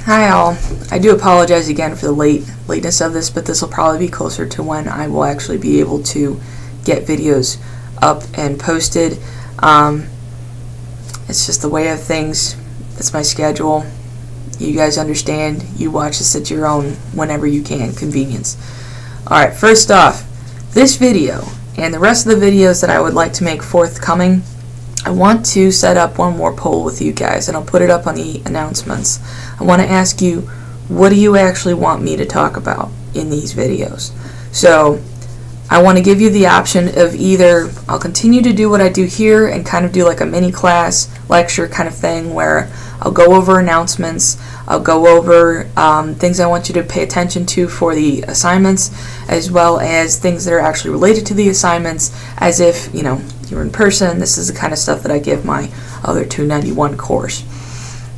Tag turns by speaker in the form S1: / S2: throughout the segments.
S1: Hi all. I do apologize again for the lateness of this, but this will probably be closer to when I will actually be able to get videos up and posted. It's just the way of things. It's my schedule. You guys understand. You watch this at your own whenever you can, convenience. Alright, first off, this video and the rest of the videos that I would like to make forthcoming, I want to set up one more poll with you guys, and I'll put it up on the announcements. I want to ask you, what do you actually want me to talk about in these videos? So I want to give you the option of either I'll continue to do what I do here and kind of do like a mini class lecture kind of thing where I'll go over announcements, I'll go over things I want you to pay attention to for the assignments, as well as things that are actually related to the assignments, as if, you know, you're in person. This is the kind of stuff that I give my other 291 course.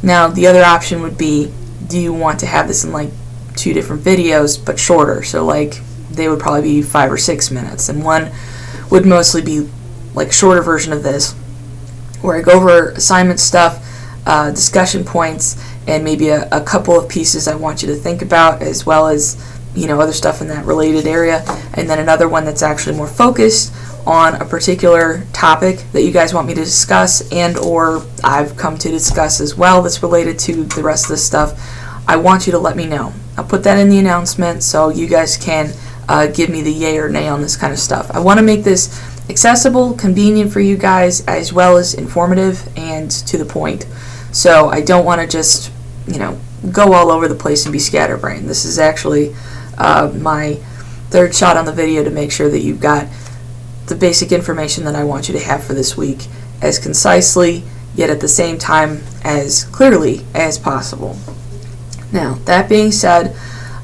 S1: Now, the other option would be, do you want to have this in like 2 different videos, but shorter? So like, they would probably be 5 or 6 minutes, and one would mostly be like a shorter version of this, where I go over assignment stuff, discussion points, and maybe a couple of pieces I want you to think about, as well as, you know, other stuff in that related area, and then another one that's actually more focused on a particular topic that you guys want me to discuss, and or I've come to discuss as well that's related to the rest of this stuff. I want you to let me know. I'll put that in the announcement so you guys can give me the yay or nay on this kind of stuff. I want to make this accessible, convenient for you guys, as well as informative and to the point. So I don't want to just, you know, go all over the place and be scatterbrained. This is actually my third shot on the video to make sure that you've got the basic information that I want you to have for this week as concisely, yet at the same time as clearly as possible. Now, that being said,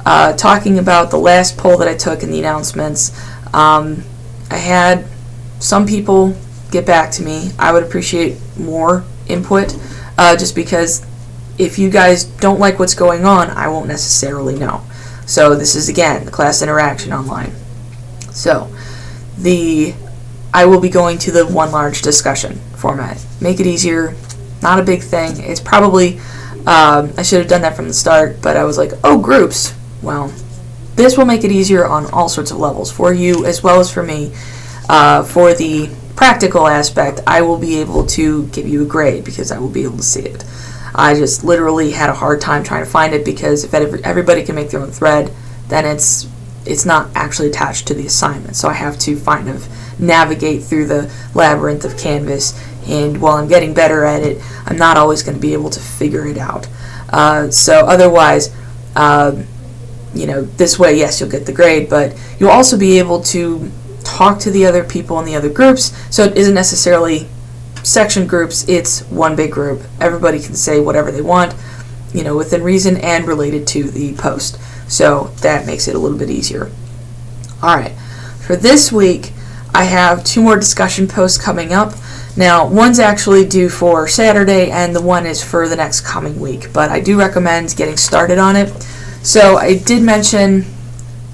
S1: talking about the last poll that I took in the announcements, I had some people get back to me. I would appreciate more input, just because if you guys don't like what's going on, I won't necessarily know. So this is, again, the class interaction online. So I will be going to the one large discussion format. Make it easier, not a big thing. It's probably, I should have done that from the start, but I was like, oh, groups. Well, this will make it easier on all sorts of levels, for you as well as for me. For the practical aspect, I will be able to give you a grade because I will be able to see it. I just literally had a hard time trying to find it, because if everybody can make their own thread, then it's not actually attached to the assignment. So I have to kind of navigate through the labyrinth of Canvas, and while I'm getting better at it, I'm not always going to be able to figure it out. So otherwise, you know, this way, yes, you'll get the grade, but you'll also be able to talk to the other people in the other groups. So it isn't necessarily section groups, it's one big group. Everybody can say whatever they want, you know, within reason and related to the post. So that makes it a little bit easier. Alright, for this week, I have 2 more discussion posts coming up. Now, one's actually due for Saturday, and the one is for the next coming week, but I do recommend getting started on it. So I did mention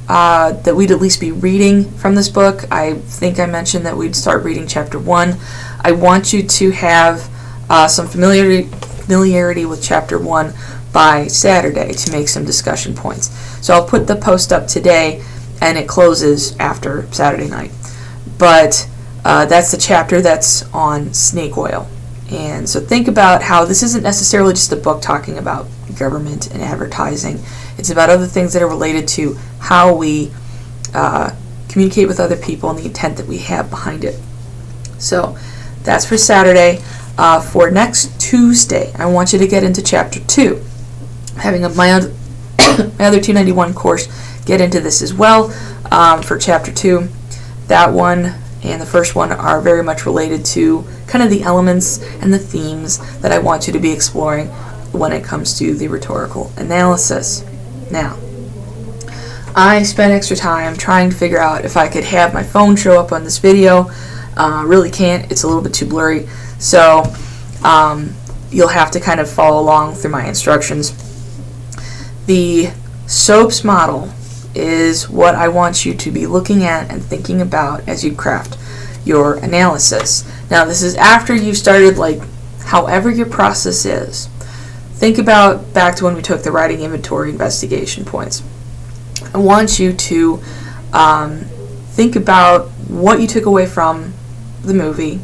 S1: that we'd at least be reading from this book. I think I mentioned that we'd start reading chapter 1. I want you to have some familiarity with chapter 1 by Saturday to make some discussion points. So I'll put the post up today, and it closes after Saturday night. But that's the chapter that's on snake oil. And so think about how this isn't necessarily just a book talking about government and advertising. It's about other things that are related to how we communicate with other people and the intent that we have behind it. So that's for Saturday. For next Tuesday, I want you to get into chapter 2. I'm having my other 291 course get into this as well for chapter 2. That one and the first one are very much related to kind of the elements and the themes that I want you to be exploring when it comes to the rhetorical analysis. Now, I spent extra time trying to figure out if I could have my phone show up on this video. Really can't. It's a little bit too blurry. So you'll have to kind of follow along through my instructions. The SOAPS model is what I want you to be looking at and thinking about as you craft your analysis. Now, this is after you've started, like, however your process is. think about back to when we took the writing inventory investigation points. I want you to think about what you took away from the movie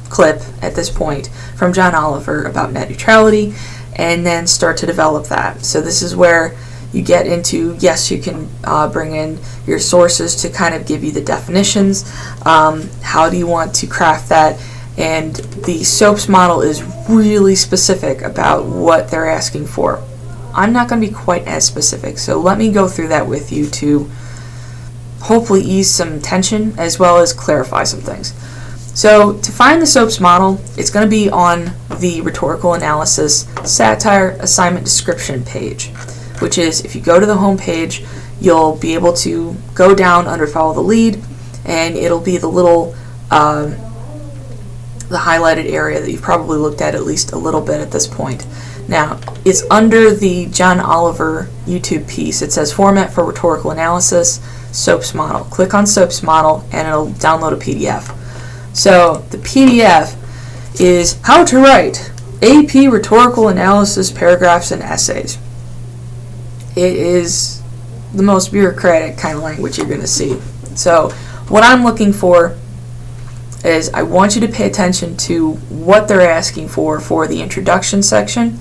S1: clip at this point from John Oliver about net neutrality, and then start to develop that. So this is where you get into, yes, you can bring in your sources to kind of give you the definitions. How do you want to craft that? And the SOAPS model is really specific about what they're asking for. I'm not going to be quite as specific, so let me go through that with you to hopefully ease some tension as well as clarify some things. So to find the SOAPS model, it's going to be on the Rhetorical Analysis Satire Assignment Description page, which is, if you go to the home page, you'll be able to go down under Follow the Lead, and it'll be the little the highlighted area that you've probably looked at least a little bit at this point. Now, it's under the John Oliver YouTube piece. It says Format for Rhetorical Analysis, SOAPS Model. Click on SOAPS Model and it'll download a PDF. So the PDF is How to Write AP Rhetorical Analysis Paragraphs and Essays. It is the most bureaucratic kind of language you're going to see. So what I'm looking for is, I want you to pay attention to what they're asking for the introduction section,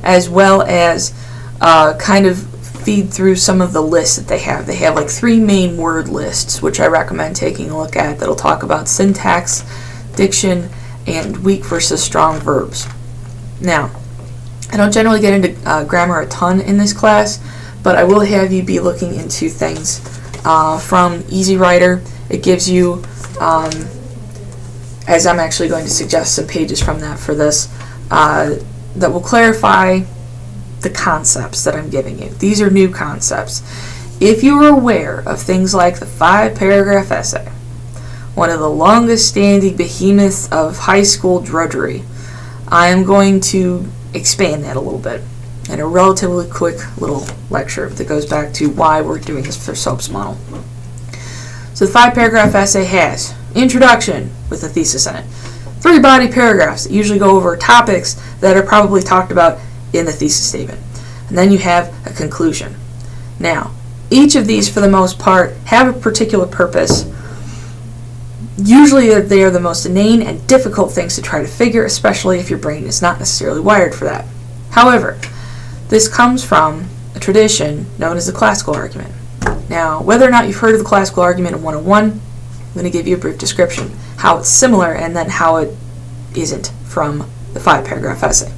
S1: as well as kind of feed through some of the lists that they have. They have like 3 main word lists, which I recommend taking a look at, that'll talk about syntax, diction, and weak versus strong verbs. Now, I don't generally get into grammar a ton in this class, but I will have you be looking into things from Easy Writer. It gives you as I'm actually going to suggest some pages from that for this, that will clarify the concepts that I'm giving you. These are new concepts. If you are aware of things like the 5-paragraph essay, one of the longest standing behemoths of high school drudgery, I am going to expand that a little bit in a relatively quick little lecture that goes back to why we're doing this for SOAPS model. So the 5-paragraph essay has introduction with a thesis in it, 3 body paragraphs that usually go over topics that are probably talked about in the thesis statement, and then you have a conclusion. Now, each of these for the most part have a particular purpose. Usually they are the most inane and difficult things to try to figure, especially if your brain is not necessarily wired for that. However, this comes from a tradition known as the classical argument. Now, whether or not you've heard of the classical argument in 101, I'm going to give you a brief description, how it's similar, and then how it isn't from the 5-paragraph essay.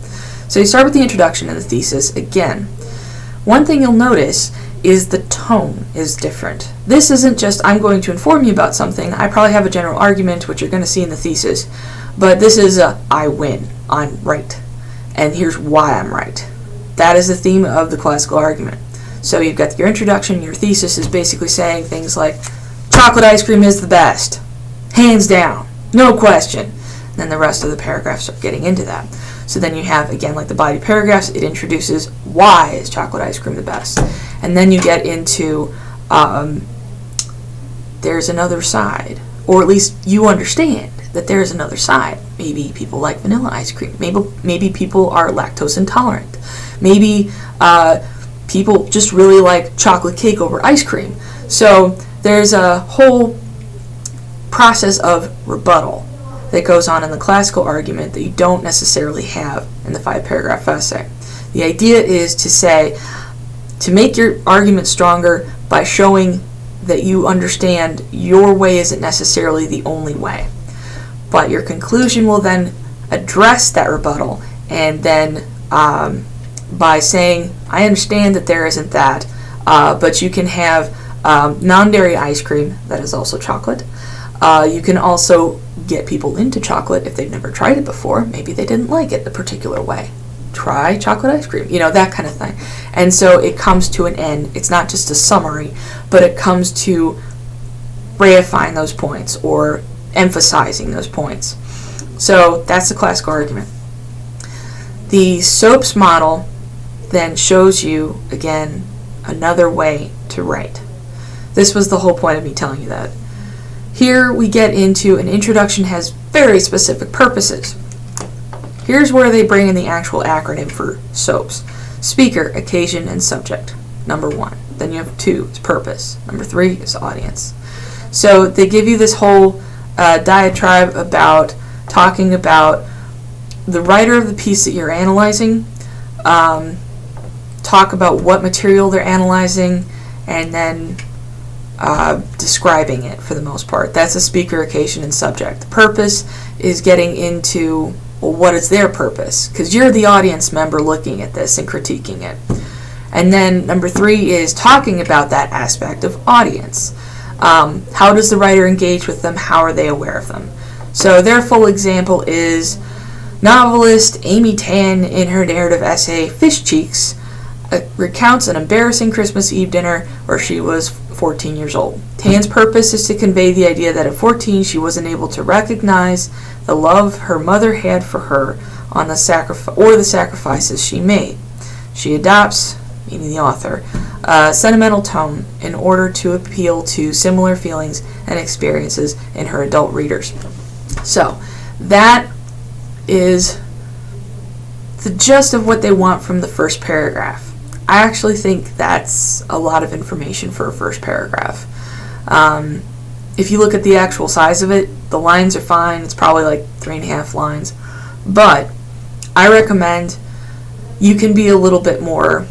S1: So you start with the introduction and the thesis. Again, one thing you'll notice is the tone is different. This isn't just, I'm going to inform you about something. I probably have a general argument, which you're going to see in the thesis, but this is I win, I'm right, and here's why I'm right. That is the theme of the classical argument. So you've got your introduction, your thesis is basically saying things like, chocolate ice cream is the best, hands down, no question. And then the rest of the paragraphs are getting into that. So then you have, again, like the body paragraphs, it introduces why is chocolate ice cream the best. And then you get into there's another side, or at least you understand that there's another side. Maybe people like vanilla ice cream. Maybe people are lactose intolerant. Maybe people just really like chocolate cake over ice cream. So there's a whole process of rebuttal that goes on in the classical argument that you don't necessarily have in the 5-paragraph essay. The idea is to say, to make your argument stronger by showing that you understand your way isn't necessarily the only way. But your conclusion will then address that rebuttal, and then by saying, I understand that there isn't that, but you can have non-dairy ice cream that is also chocolate. You can also get people into chocolate if they've never tried it before. Maybe they didn't like it a particular way. Try chocolate ice cream, that kind of thing. And so it comes to an end. It's not just a summary, but it comes to reifying those points or emphasizing those points. So that's the classical argument. The SOAPS model then shows you, again, another way to write. This was the whole point of me telling you that. Here we get into an introduction has very specific purposes. Here's where they bring in the actual acronym for SOAPs. Speaker, occasion, and subject. Number 1. Then you have 2, it's purpose. Number 3 is audience. So they give you this whole diatribe about talking about the writer of the piece that you're analyzing, talk about what material they're analyzing, and then describing it for the most part. That's a speaker, occasion, and subject. The purpose is getting into, well, what is their purpose? Because you're the audience member looking at this and critiquing it. And then number 3 is talking about that aspect of audience. How does the writer engage with them? How are they aware of them? So their full example is novelist Amy Tan in her narrative essay Fish Cheeks recounts an embarrassing Christmas Eve dinner where she was 14 years old. Tan's purpose is to convey the idea that at 14 she wasn't able to recognize the love her mother had for her on the sacrifices she made. She adopts, meaning the author, a sentimental tone in order to appeal to similar feelings and experiences in her adult readers. So that is the gist of what they want from the first paragraph. I actually think that's a lot of information for a first paragraph. If you look at the actual size of it, the lines are fine. It's probably like 3.5 lines. But I recommend you can be a little bit more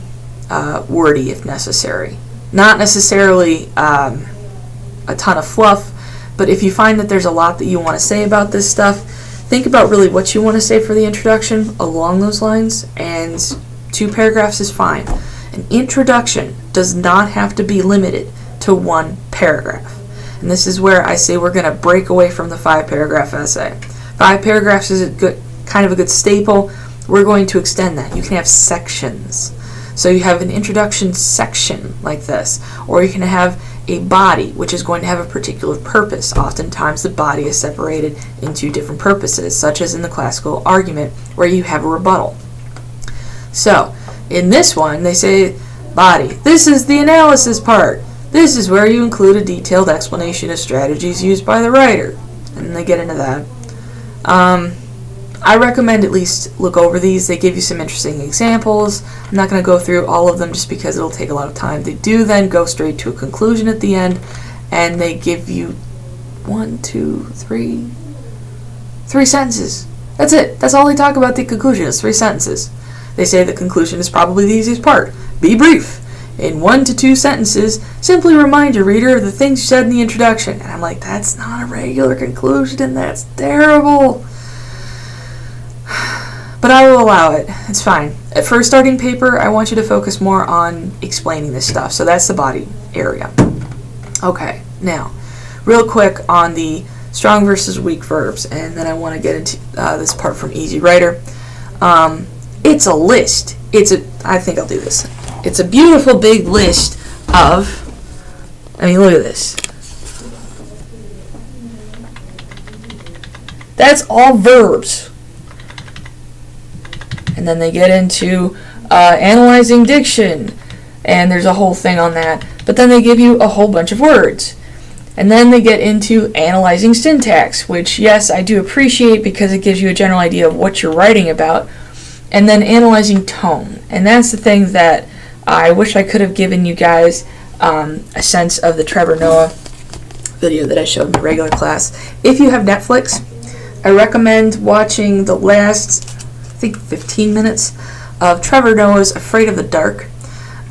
S1: wordy if necessary. Not necessarily a ton of fluff, but if you find that there's a lot that you want to say about this stuff, think about really what you want to say for the introduction along those lines, and 2 paragraphs is fine. An introduction does not have to be limited to 1 paragraph. And this is where I say we're going to break away from the 5-paragraph essay. 5 paragraphs is kind of a good staple. We're going to extend that. You can have sections. So you have an introduction section like this, or you can have a body, which is going to have a particular purpose. Oftentimes the body is separated into different purposes, such as in the classical argument, where you have a rebuttal. So, in this one, they say, body, this is the analysis part. This is where you include a detailed explanation of strategies used by the writer. And they get into that. I recommend at least look over these. They give you some interesting examples. I'm not going to go through all of them just because it'll take a lot of time. They do then go straight to a conclusion at the end, and they give you 3 sentences. That's it. That's all they talk about the conclusion is 3 sentences. They say the conclusion is probably the easiest part. Be brief. In 1 to 2 sentences, simply remind your reader of the things you said in the introduction. And I'm like, that's not a regular conclusion, and that's terrible. But I will allow it. It's fine. For a starting paper, I want you to focus more on explaining this stuff. So that's the body area. Okay, now, real quick on the strong versus weak verbs, and then I want to get into this part from Easy Writer. It's a list. I think I'll do this. It's a beautiful big list of, look at this. That's all verbs. And then they get into analyzing diction, and there's a whole thing on that. But then they give you a whole bunch of words. And then they get into analyzing syntax, which, yes, I do appreciate because it gives you a general idea of what you're writing about. And then analyzing tone. And that's the thing that I wish I could have given you guys a sense of the Trevor Noah video that I showed in the regular class. If you have Netflix, I recommend watching the last, 15 minutes of Trevor Noah's Afraid of the Dark.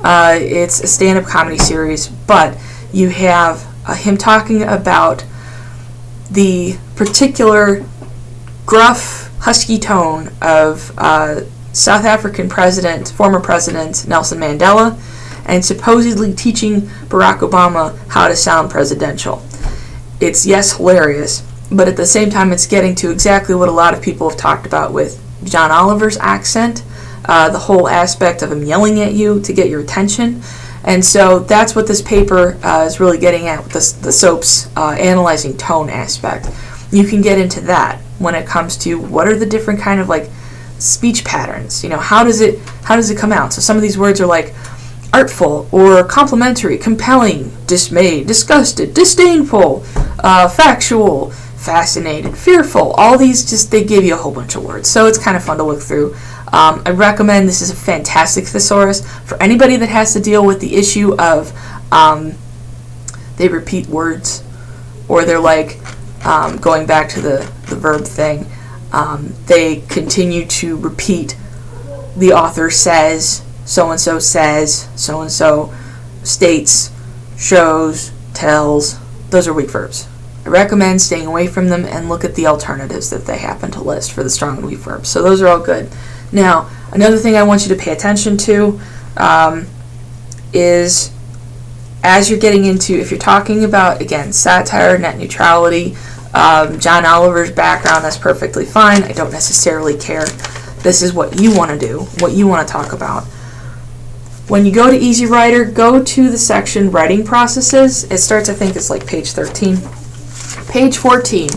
S1: It's a stand-up comedy series, but you have him talking about the particular gruff, husky tone of South African former President Nelson Mandela, and supposedly teaching Barack Obama how to sound presidential. It's, yes, hilarious, but at the same time it's getting to exactly what a lot of people have talked about with John Oliver's accent, the whole aspect of him yelling at you to get your attention. And so that's what this paper is really getting at with the SOAP's analyzing tone aspect. You can get into that when it comes to what are the different kind of like speech patterns. How does it come out? So some of these words are like artful or complimentary, compelling, dismayed, disgusted, disdainful, factual, fascinated, fearful. All these they give you a whole bunch of words. So it's kind of fun to look through. I recommend, this is a fantastic thesaurus for anybody that has to deal with the issue of they repeat words, or they're like going back to the verb thing. They continue to repeat. The author says, so-and-so says, so-and-so states, shows, tells. Those are weak verbs. I recommend staying away from them and look at the alternatives that they happen to list for the strong and weak verbs. So those are all good. Now, another thing I want you to pay attention to is, as you're getting into, if you're talking about, again, satire, net neutrality, John Oliver's background, that's perfectly fine. I don't necessarily care. This is what you want to do, what you want to talk about. When you go to Easy Writer, go to the section Writing Processes. It starts, I think it's like page 13. Page 14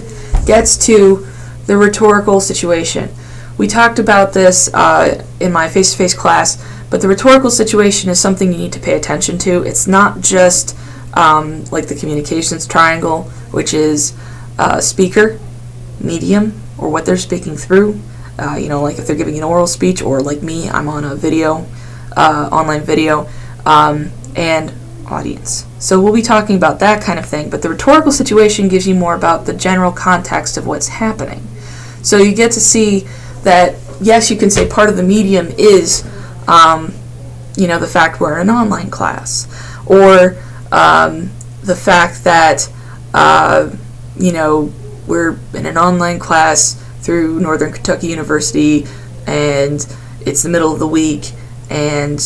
S1: gets to the rhetorical situation. We talked about this in my face-to-face class, but the rhetorical situation is something you need to pay attention to. It's not just like the communications triangle, which is speaker, medium, or what they're speaking through. Like if they're giving an oral speech, or like me, I'm on a video, online video, and audience. So we'll be talking about that kind of thing, but the rhetorical situation gives you more about the general context of what's happening. So you get to see that, yes, you can say part of the medium is, the fact we're in an online class, or the fact that, we're in an online class through Northern Kentucky University, and it's the middle of the week, and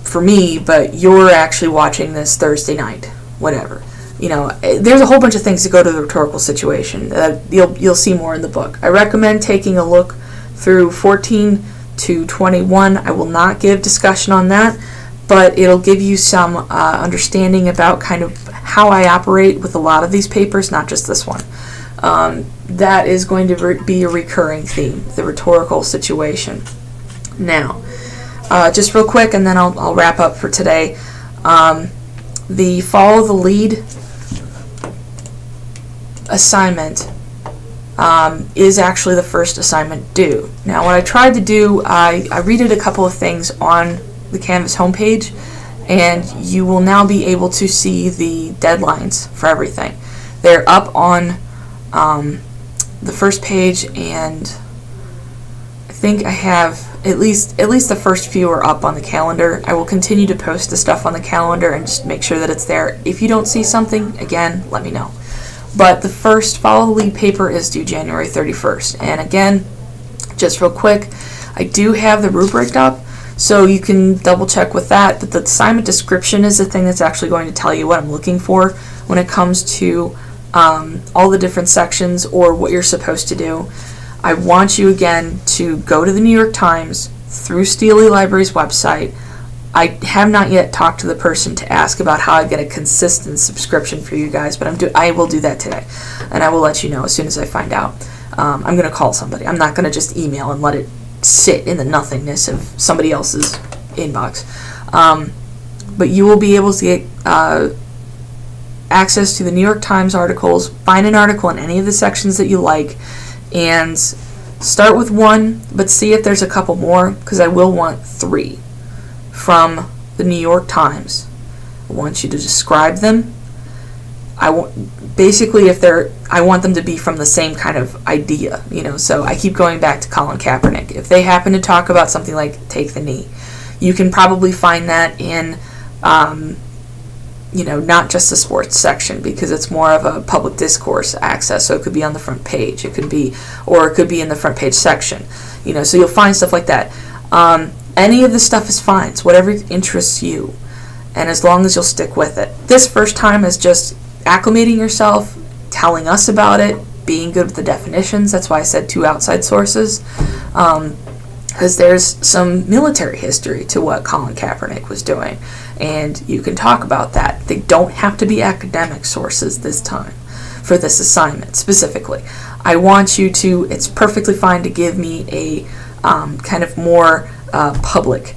S1: for me, but you're actually watching this Thursday night, whatever. There's a whole bunch of things that go to the rhetorical situation. You'll see more in the book. I recommend taking a look through 14 to 21. I will not give discussion on that, but it'll give you some understanding about kind of how I operate with a lot of these papers, not just this one. That is going to be a recurring theme, the rhetorical situation. Now, just real quick, and then I'll wrap up for today. The follow the lead assignment is actually the first assignment due. Now, what I tried to do, I redid a couple of things on the Canvas homepage, and you will now be able to see the deadlines for everything. They're up on the first page, and I think I have at least the first few are up on the calendar. I will continue to post the stuff on the calendar and just make sure that it's there. If you don't see something, again, let me know. But the first follow the lead paper is due January 31st. And again, just real quick, I do have the rubric up, so you can double check with that. But the assignment description is the thing that's actually going to tell you what I'm looking for when it comes to all the different sections or what you're supposed to do. I want you, again, to go to the New York Times through Steely Library's website. I have not yet talked to the person to ask about how I get a consistent subscription for you guys, but I will do that today, and I will let you know as soon as I find out. I'm going to call somebody. I'm not going to just email and let it sit in the nothingness of somebody else's inbox. But you will be able to get access to the New York Times articles, find an article in any of the sections that you like, and start with one, but see if there's a couple more, because I will want 3 from the New York Times. I want you to describe them. I want them to be from the same kind of idea, so I keep going back to Colin Kaepernick. If they happen to talk about something like take the knee, you can probably find that in not just the sports section, because it's more of a public discourse access, so it could be on the front page, it could be in the front page section, so you'll find stuff like that. Any of this stuff is fine. It's whatever interests you, and as long as you'll stick with it. This first time is just acclimating yourself, telling us about it, being good with the definitions. That's why I said 2 outside sources, because there's some military history to what Colin Kaepernick was doing, and you can talk about that. They don't have to be academic sources this time for this assignment specifically. I want you to, it's perfectly fine to give me a kind of more public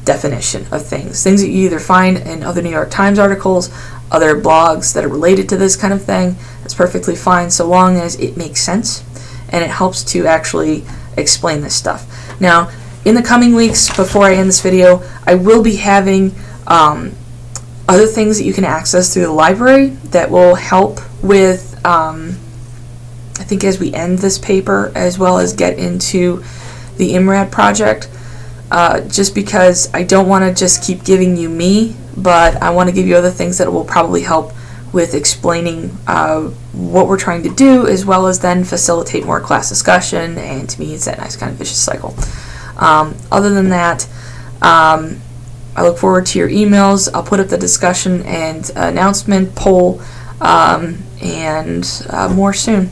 S1: definition of things that you either find in other New York Times articles, other blogs that are related to this kind of thing. That's perfectly fine, so long as it makes sense and it helps to actually explain this stuff. Now, in the coming weeks, before I end this video, I will be having other things that you can access through the library that will help with, I think as we end this paper, as well as get into the IMRAD project, just because I don't want to just keep giving you me, but I want to give you other things that will probably help with explaining what we're trying to do, as well as then facilitate more class discussion, and to me it's that nice kind of vicious cycle. Other than that, I look forward to your emails. I'll put up the discussion and announcement poll and more soon.